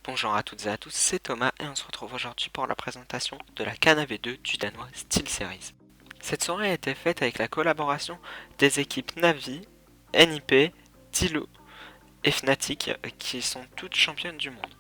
Bonjour à toutes et à tous, c'est Thomas et on se retrouve aujourd'hui pour la présentation de la Canne AV2 du danois SteelSeries. Cette soirée a été faite avec la collaboration des équipes Navi, NIP, Tilo et Fnatic qui sont toutes championnes du monde.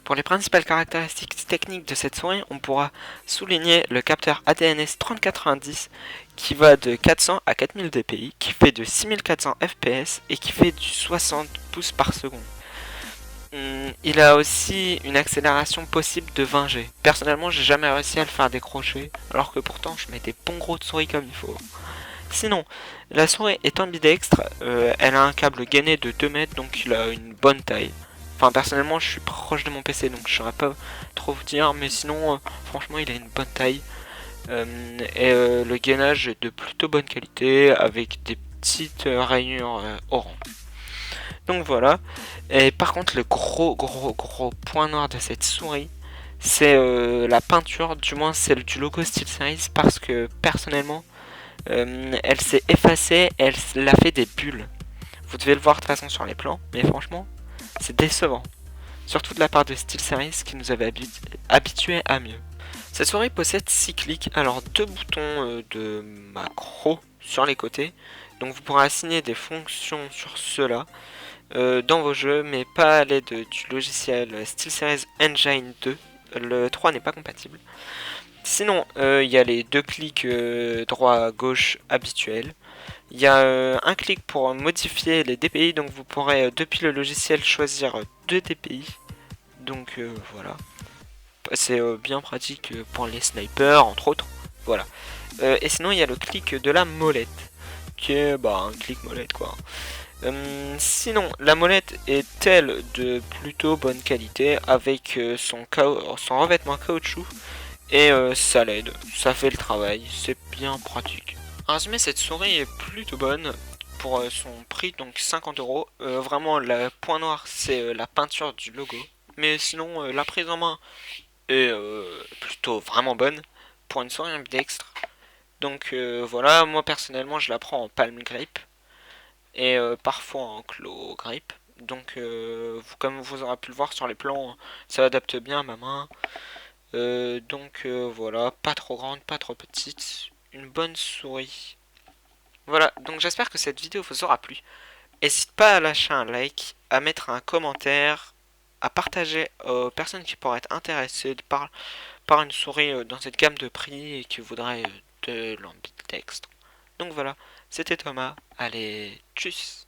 Pour les principales caractéristiques techniques de cette souris, on pourra souligner le capteur ADNS 3090 qui va de 400 à 4000 dpi, qui fait de 6400 fps et qui fait du 60 pouces par seconde. Il a aussi une accélération possible de 20 G. Personnellement, j'ai jamais réussi à le faire décrocher, alors que pourtant je mets des bons gros de souris comme il faut. Sinon, la souris est ambidextre, elle a un câble gainé de 2 mètres, donc il a une bonne taille. Enfin, personnellement, je suis proche de mon PC, donc je saurais pas trop vous dire, mais sinon, franchement, il a une bonne taille. Le gainage est de plutôt bonne qualité, avec des petites rayures orange. Donc voilà. Et par contre, le gros point noir de cette souris, c'est la peinture, du moins celle du logo SteelSeries, parce que personnellement, elle s'est effacée, elle a fait des bulles. Vous devez le voir de toute façon sur les plans, mais franchement, c'est décevant. Surtout de la part de SteelSeries qui nous avait habitués à mieux. Cette souris possède 6 clics, alors 2 boutons de macro sur les côtés. Donc vous pourrez assigner des fonctions sur ceux-là dans vos jeux, mais pas à l'aide du logiciel SteelSeries Engine 2. Le 3 n'est pas compatible. Sinon, il y a les deux clics droit-gauche habituels. Il y a un clic pour modifier les DPI, donc vous pourrez depuis le logiciel choisir deux DPI. Donc voilà, c'est bien pratique pour les snipers entre autres. Voilà. Et sinon il y a le clic de la molette, qui est un clic molette quoi. Sinon, la molette est-elle de plutôt bonne qualité avec son revêtement caoutchouc et ça l'aide, ça fait le travail, c'est bien pratique. En résumé, cette souris est plutôt bonne pour son prix, donc 50 €. Vraiment, le point noir, c'est la peinture du logo. Mais sinon, la prise en main est plutôt vraiment bonne pour une souris ambidextre. Donc voilà, moi personnellement, je la prends en palm grip et parfois en claw grip. Donc, comme vous aurez pu le voir sur les plans, ça adapte bien à ma main. Voilà, pas trop grande, pas trop petite, une bonne souris. Voilà, donc j'espère que cette vidéo vous aura plu. N'hésite pas à lâcher un like, à mettre un commentaire, à partager aux personnes qui pourraient être intéressées par une souris dans cette gamme de prix et qui voudraient de l'ambidextre. Donc voilà, c'était Thomas, allez, tchuss.